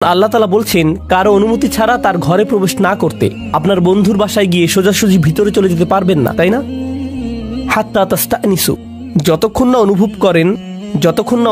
আল্লাহ তাআলা বলছেন কারো অনুমতি ছাড়া তার ঘরে প্রবেশ না করতে। আপনার বন্ধুর বাসায় গিয়ে সোজাসুজি ভিতরে চলে যেতে পারবেন না, তাই না? হাত্তা তাস্তানিসু, যতক্ষণ না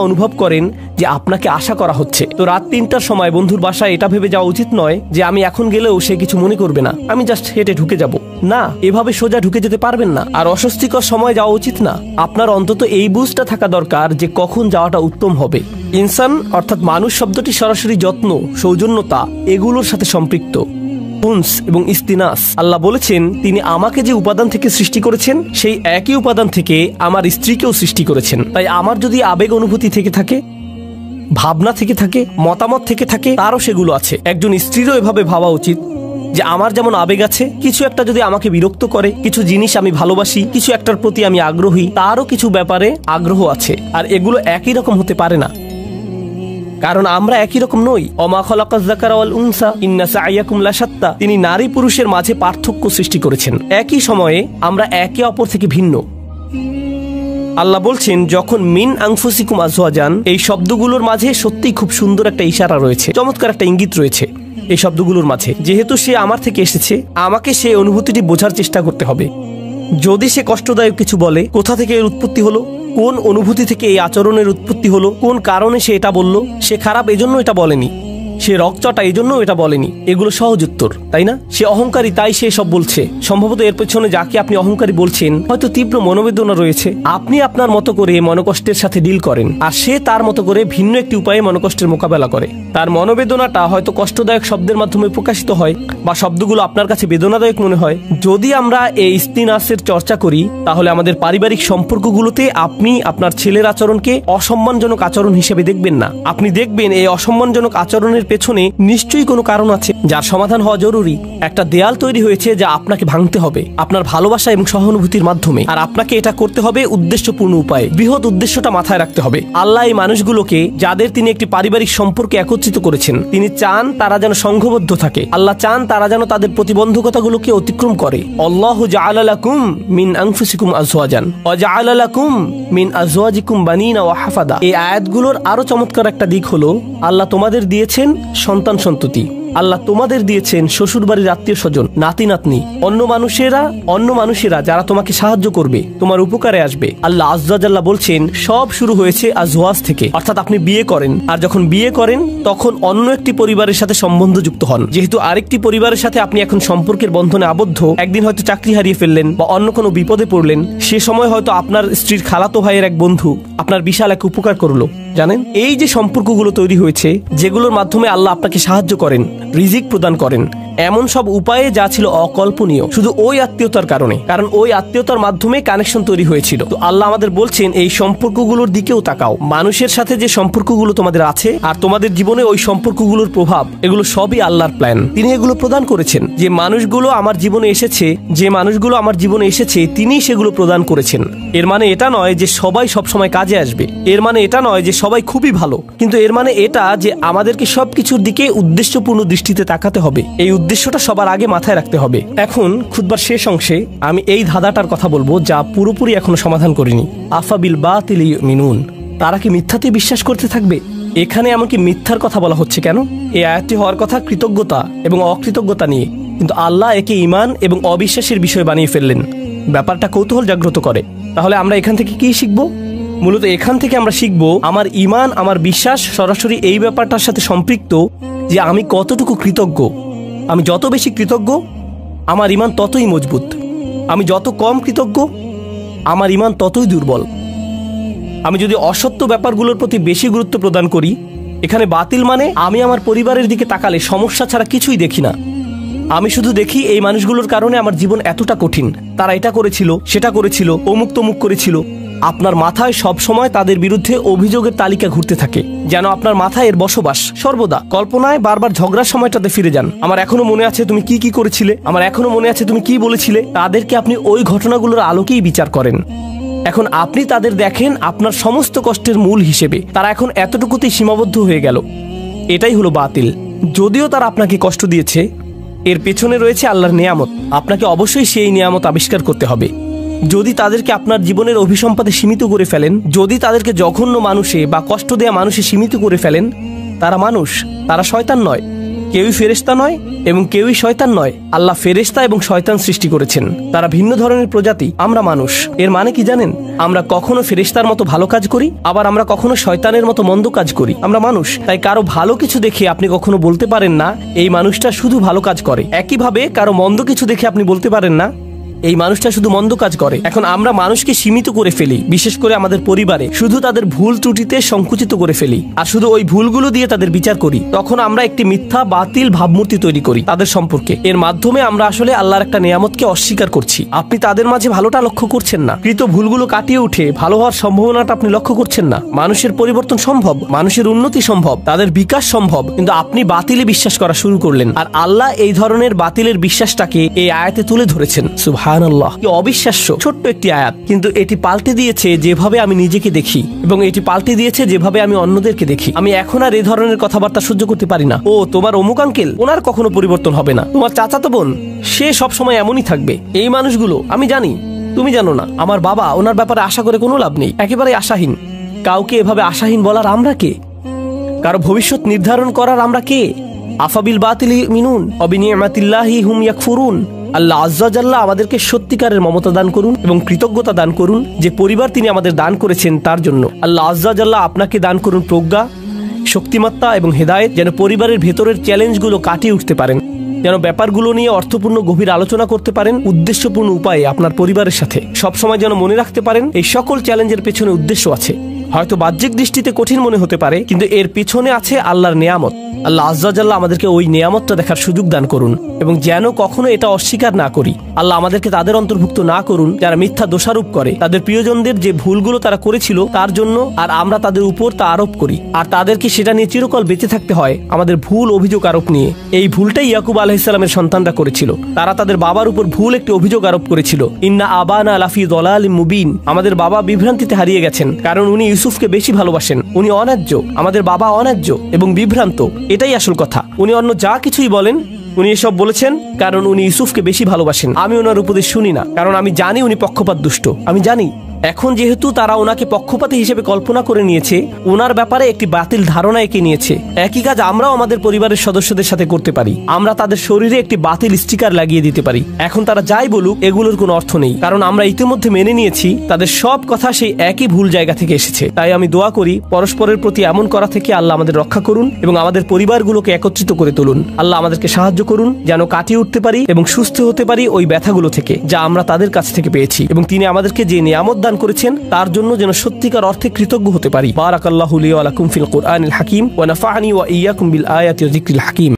অনুভব করেন যে আপনাকে আশা করা হচ্ছে। তো রাত ৩টার সময় বন্ধুর বাসায় এটা ভেবে যাওয়া উচিত নয় যে আমি এখন গেলেও সে কিছু মনে করবে না, আমি জাস্ট হেঁটে ঢুকে যাব। না, এভাবে সোজা ঢুকে যেতে পারবেন না। আর অস্বস্তিকর সময় যাওয়া উচিত না। আপনার অন্তত এই বুঝটা থাকা দরকার যে কখন যাওয়াটা উত্তম হবে। ইনসান অর্থাৎ মানুষ শব্দটি সরাসরি যত্ন, সৌজন্যতা এগুলোর সাথে সম্পৃক্ত। উনস এবং ইস্তিনাস। আল্লাহ বলেছেন তিনি আমাকে যে উপাদান থেকে সৃষ্টি করেছেন সেই একই উপাদান থেকে আমার স্ত্রীকেও সৃষ্টি করেছেন। তাই আমার যদি আবেগ অনুভূতি থেকে থাকে, ভাবনা থেকে থাকে, মতামত থেকে থাকে, তারও সেগুলো আছে। একজন স্ত্রীরও এভাবে ভাবা উচিত যে আমার যেমন আবেগ আছে, কিছু একটা যদি আমাকে বিরক্ত করে, কিছু জিনিস আমি ভালোবাসি, কিছু একটার প্রতি আমি আগ্রহী, তারও কিছু ব্যাপারে আগ্রহ আছে। আর এগুলো একই রকম হতে পারে না, কারণ আমরা একই রকম নই। ওমা খালাকাজ যাকারা ওয়াল উনসা ইন্না সা'য়াকুম লাশাত্তা। তিনি নারী পুরুষের মাঝে পার্থক্য সৃষ্টি করেছেন। একই সময়ে আমরা একে অপর থেকে ভিন্ন। আল্লাহ বলছেন যখন মিন আনফুসিকুম আজওয়াজান, এই শব্দগুলোর মাঝে সত্যিই খুব সুন্দর একটা ইশারা রয়েছে, চমৎকার একটা ইঙ্গিত রয়েছে এই শব্দগুলোর মাঝে। যেহেতু সে আমার থেকে এসেছে, আমাকে সেই অনুভূতিটি বোঝার চেষ্টা করতে হবে। যদি সে কষ্টদায়ক কিছু বলে, কোথা থেকে এর উৎপত্তি হলো, কোন অনুভূতি থেকে এই আচরণের উৎপত্তি হলো, কোন কারণে সে এটা বলল, সে খারাপ এজন্য এটা বলেনি, সে রকচটা এই জন্য এটা বলেনি, এগুলো সহজ উত্তর, তাই না? সে অহংকারী তাই সে সব বলছে। সম্ভবত এর পেছনে যাকে আপনি অহংকারী বলছেন হয়তো তীব্র মনোবেদনা রয়েছে। আপনি আপনার মতো করে মনোকষ্টের সাথে ডিল করেন, আর সে তার মতো করে ভিন্ন একটি উপায়ে মনোকষ্টের মোকাবেলা করে। তার মনোবেদনাটা হয়তো কষ্টদায়ক শব্দের মাধ্যমে প্রকাশিত হয়, বা শব্দগুলো আপনার কাছে বেদনাদায়ক মনে হয়। যদি আমরা এই ইস্তিনাসের চর্চা করি, তাহলে আমাদের পারিবারিক সম্পর্কগুলোতে আপনি আপনার ছেলের আচরণকে অসম্মানজনক আচরণ হিসেবে দেখবেন না। আপনি দেখবেন এই অসম্মানজনক আচরণের পেছনে নিশ্চয়ই কোনো কারণ আছে যার সমাধান হওয়া জরুরি। একটা দেয়াল তৈরি হয়েছে যা আপনাকে ভাঙতে হবে আপনার ভালোবাসা এবং সহানুভূতির মাধ্যমে, আর আপনাকে এটা করতে হবে উদ্দেশ্যপূর্ণ উপায়ে। বৃহৎ উদ্দেশ্যটা মাথায় রাখতে হবে। আল্লাহ এই মানুষগুলোকে, যাদের তিনি একটি পারিবারিক সম্পর্কে একত্রিত করেছেন, তিনি চান তারা যেন সংঘবদ্ধ থাকে। আল্লাহ চান তারা যেন তাদের প্রতিবন্ধকতাগুলোকে অতিক্রম করে। আল্লাহু জাআলা লাকুম মিন আনফুসিকুম আজওয়াজান ওয়া জাআলা লাকুম মিন আজওয়াজিকুম বানিনা ওয়া হাফাদা। এই আয়াতগুলোর আরো চমৎকার একটা দিক হলো আল্লাহ তোমাদের দিয়েছেন সন্তান সন্ততি, আল্লাহ তোমাদের দিয়েছেন শ্বশুরবাড়ির আত্মীয় স্বজন, নাতি নাতনি, অন্য মানুষেরা যারা তোমাকে সাহায্য করবে, তোমার উপকারে আসবে। আল্লাহ আযজা জাল্লা বলছেন সব শুরু হয়েছে আজওয়াজ থেকে, অর্থাৎ আপনি বিয়ে করেন, আর যখন বিয়ে করেন তখন অন্য একটি পরিবারের সাথে সম্বন্ধ যুক্ত হন। যেহেতু আরেকটি পরিবারের সাথে আপনি এখন সম্পর্কের বন্ধনে আবদ্ধ, একদিন হয়তো চাকরি হারিয়ে ফেললেন বা অন্য কোনো বিপদে পড়লেন, সে সময় হয়তো আপনার স্ত্রীর খালাতো ভাইয়ের এক বন্ধু আপনার বিশাল এক উপকার করলো। জানেন, এই যে সম্পর্কগুলো তৈরি হয়েছে, যেগুলোর মাধ্যমে আল্লাহ আপনাকে সাহায্য করেন, রিজিক প্রদান করেন, এমন সব উপায়ে যা ছিল অকল্পনীয় শুধু ওই আত্মীয়তার কারণে, কারণ ওই আত্মীয়তার মাধ্যমে কানেকশন তৈরি হয়েছিল। তো আল্লাহ আমাদের বলছেন এই সম্পর্কগুলোর দিকেও তাকাও। মানুষের সাথে যে সম্পর্কগুলো তোমাদের আছে আর তোমাদের জীবনে ওই সম্পর্কগুলোর প্রভাব, এগুলো সবই আল্লাহর প্ল্যান। তিনি এগুলো প্রদান করেছেন। যে মানুষগুলো আমার জীবনে এসেছে তিনিই সেগুলো প্রদান করেছেন। এর মানে এটা নয় যে সবাই সবসময় কাজে আসবে, এর মানে এটা নয় যে সবাই খুবই ভালো, কিন্তু এর মানে এটা যে আমাদেরকে সবকিছুর দিকে উদ্দেশ্যপূর্ণ দৃষ্টিতে তাকাতে হবে। এই উদ্দেশ্যটা সবার আগে মাথায় রাখতে হবে। এখন খুতবার শেষ অংশে আমি এই ধাঁধাটার কথা বলবো যা পুরোপুরি এখনো সমাধান করিনি। আফাবিল বাতিল ইউমিনুন, তারা কি মিথ্যাতে বিশ্বাস করতে থাকবে? এখানে এমনকি মিথ্যার কথা বলা হচ্ছে কেন? এই আয়াতটি হওয়ার কথা কৃতজ্ঞতা এবং অকৃতজ্ঞতা নিয়ে, কিন্তু আল্লাহ একে ঈমান এবং অবিশ্বাসের বিষয় বানিয়ে ফেললেন। ব্যাপারটা কৌতূহল জাগ্রত করে। তাহলে আমরা এখান থেকে কি শিখবো? মূলত এখান থেকে আমরা শিখব আমার ঈমান, আমার বিশ্বাস সরাসরি এই ব্যাপারটার সাথে সম্পৃক্ত যে আমি কতটুকু কৃতজ্ঞ। আমি যত বেশি কৃতজ্ঞ আমার ঈমান ততই মজবুত। আমি যত কম কৃতজ্ঞ আমার ঈমান ততই দুর্বল। আমি যদি অসত্য ব্যাপারগুলোর প্রতি বেশি গুরুত্ব প্রদান করি, এখানে বাতিল মানে আমি আমার পরিবারের দিকে তাকালে সমস্যা ছাড়া কিছুই দেখি না। আমি শুধু দেখি এই মানুষগুলোর কারণে আমার জীবন এতটা কঠিন, তারা এটা করেছিল, সেটা করেছিল, অমুক তমুক করেছিল। আপনার মাথায় সব সময় তাদের বিরুদ্ধে অভিযোগের তালিকা ঘুরতে থাকে, যেন আপনার মাথায় এর বসবাস। সর্বদা কল্পনায় বারবার ঝগড়ার সময়টাতে ফিরে যান। আমার এখনো মনে আছে তুমি কি করেছিলে, আমার এখনো মনে আছে তুমি কি বলেছিলে। তাদেরকে আপনি ওই ঘটনাগুলোর আলোকেই বিচার করেন। এখন আপনি তাদের দেখেন আপনার সমস্ত কষ্টের মূল হিসেবে। তারা এখন এতটুকুতেই সীমাবদ্ধ হয়ে গেল। এটাই হলো বাতিল। যদিও তারা আপনাকে কষ্ট দিয়েছে, এর পেছনে রয়েছে আল্লাহর নিয়ামত। আপনাকে অবশ্যই সেই নিয়ামত আবিষ্কার করতে হবে। যদি তাদেরকে আপনার জীবনের অভিসম্পাদে সীমিত করে ফেলেন, যদি তাদেরকে জঘন্য মানুষে বা কষ্ট দেয়া মানুষে সীমিত করে ফেলেন, তারা মানুষ, তারা শয়তান নয়। কেউই ফেরেশতা নয় এবং কেউই শয়তান নয়। আল্লাহ ফেরেশতা এবং শয়তান সৃষ্টি করেছেন, তারা ভিন্ন ধরনের প্রজাতি, আমরা মানুষ। এর মানে কি জানেন? আমরা কখনো ফেরেশতার মতো ভালো কাজ করি, আবার আমরা কখনো শয়তানের মতো মন্দ কাজ করি। আমরা মানুষ, তাই কারো ভালো কিছু দেখে আপনি কখনো বলতে পারেন না এই মানুষটা শুধু ভালো কাজ করে। একইভাবে কারো মন্দ কিছু দেখে আপনি বলতে পারেন না এই মানুষটা শুধু মন্দ কাজ করে। এখন আমরা মানুষকে সীমিত করে ফেলি, বিশেষ করে আমাদের পরিবারে শুধু তাদের ভুল ত্রুটিতে সংকুচিত করে ফেলি আর শুধু ওই ভুলগুলো দিয়ে তাদের বিচার করি। তখন আমরা একটি মিথ্যা বাতিল ভাবমূর্তি তৈরি করি তাদের সম্পর্কে। এর মাধ্যমে আমরা আসলে আল্লাহর একটা নিয়ামতকে অস্বীকার করছি। আপনি তাদের মাঝে ভালোটা লক্ষ্য করছেন না, কৃত ভুলগুলো কাটিয়ে উঠে ভালো হওয়ার সম্ভাবনাটা আপনি লক্ষ্য করছেন না। মানুষের পরিবর্তন সম্ভব, মানুষের উন্নতি সম্ভব, তাদের বিকাশ সম্ভব, কিন্তু আপনি বাতিলে বিশ্বাস করা শুরু করলেন। আর আল্লাহ এই ধরনের বাতিলের বিশ্বাসটাকে এই আয়াতে তুলে ধরেছেন। সুবহানাল্লাহ, কি অবিশ্বাস্য ছোট্ট একটি আয়াত, কিন্তু এটি পাল্টে দিয়েছে যেভাবে আমি নিজেকে দেখি এবং এটি পাল্টে দিয়েছে যেভাবে আমি অন্যদেরকে দেখি। আমি এখন আর এই ধরনের কথাবার্তা সহ্য করতে পারি না। ও তোমার অমুক আঙ্কেল, ওনার কখনো পরিবর্তন হবে না। তোমার চাচাতো বোন, সে সব সময় এমনই থাকবে। এই মানুষগুলো আমি জানি, তুমি জানো না। আমার বাবা, ওনার ব্যাপারে আশা করে কোনো লাভ নেই, একেবারে আশাহীন। কাউকে এভাবে আশাহীন বলার আমরা কে? কারো ভবিষ্যৎ নির্ধারণ করার আমরা কে? আফাবিল বাতিলি মিনুন অবিনিয়ামাতিল্লাহি হুম ইয়াকফুরুন। আল্লাহ আজ্জা ওয়া জাল্লা আমাদেরকে সত্যিকারের মমতা দান করুন এবং কৃতজ্ঞতা দান করুন যে পরিবার তিনি আমাদের দান করেছেন তার জন্য। আল্লাহ আজ্জা ওয়া জাল্লা আপনাকে দান করুন প্রজ্ঞা, শক্তিমত্তা এবং হেদায়েত, যেন পরিবারের ভেতরের চ্যালেঞ্জগুলো কাটিয়ে উঠতে পারেন, যেন ব্যাপারগুলো নিয়ে অর্থপূর্ণ গভীর আলোচনা করতে পারেন উদ্দেশ্যপূর্ণ উপায়ে আপনার পরিবারের সাথে। সবসময় যেন মনে রাখতে পারেন এই সকল চ্যালেঞ্জের পেছনে উদ্দেশ্য আছে। হয়তো বাহ্যিক দৃষ্টিতে কঠিন মনে হতে পারে, কিন্তু এর পিছনে আছে আল্লাহর নিয়ামত। আল্লাহ আজ্জা ওয়া জাল্লা আমাদেরকে ওই নিয়ামতটা দেখার সুযোগ দান করুন এবং যেন কখনো এটা অস্বীকার না করি। আল্লাহ আমাদেরকে তাদের অন্তর্ভুক্ত না করুন যারা মিথ্যা দোষারোপ করে তাদের প্রিয়জনদের যে ভুলগুলো তারা করেছিল তার জন্য, আর আমরা তাদের উপর তা আরোপ করি আর তাদেরকে সেটা নিয়ে চিরকাল বেঁচে থাকতে হয় আমাদের ভুল অভিযোগ আরোপ নিয়ে। এই ভুলটাই ইয়াকুব আলাইহিস সালামের সন্তানরা করেছিল। তারা তাদের বাবার উপর ভুল একটি অভিযোগ আরোপ করেছিল, ইন্না আবানা লাফি যালালিম মুবিন। আমাদের বাবা বিভ্রান্তিতে হারিয়ে গেছেন কারণ উনি ইউসুফকে বেশি ভালোবাসেন। উনি অন্যায্য, আমাদের বাবা অন্যায্য এবং বিভ্রান্ত, এটাই আসল কথা। উনি অন্য যা কিছুই বলেন, উনি এসব বলেছেন কারণ উনি ইউসুফকে বেশি ভালোবাসেন। আমি ওনার উপদেশ শুনি না কারণ আমি জানি উনি পক্ষপাত দুষ্ট। আমি জানি এখন যেহেতু তারা ওনাকে পক্ষপাতী হিসেবে কল্পনা করে নিয়েছে, ওনার ব্যাপারে একটি বাতিল ধারণা এঁকে নিয়েছে। একই কাজ আমরাও আমাদের পরিবারের সদস্যদের সাথে করতে পারি। আমরা তাদের শরীরে একটি বাতিল স্টিকার লাগিয়ে দিতে পারি। এখন তারা যাই বলুক এগুলোর কোনো অর্থ নেই, কারণ আমরা ইতিমধ্যে মেনে নিয়েছি তাদের সব কথা সেই একই ভুল জায়গা থেকে এসেছে। তাই আমি দোয়া করি পরস্পরের প্রতি এমন করা থেকে আল্লাহ আমাদের রক্ষা করুন এবং আমাদের পরিবারগুলোকে একত্রিত করে তুলুন। আল্লাহ আমাদেরকে সাহায্য করুন যেন কাটিয়ে উঠতে পারি এবং সুস্থ হতে পারি ওই ব্যথাগুলো থেকে যা আমরা তাদের কাছ থেকে পেয়েছি, এবং তিনি আমাদেরকে যে নিয়ামত দান করেছেন তার জন্য যেন সত্যিকার অর্থে কৃতজ্ঞ হতে পারি। বারাকাল্লাহু লি ওয়া লাকুম ফিল কুরআনিল হাকিম ওয়া নাফা'নি ওয়া ইয়্যাকুম বিল আয়াতি ওয়া যিকরিল হাকিম।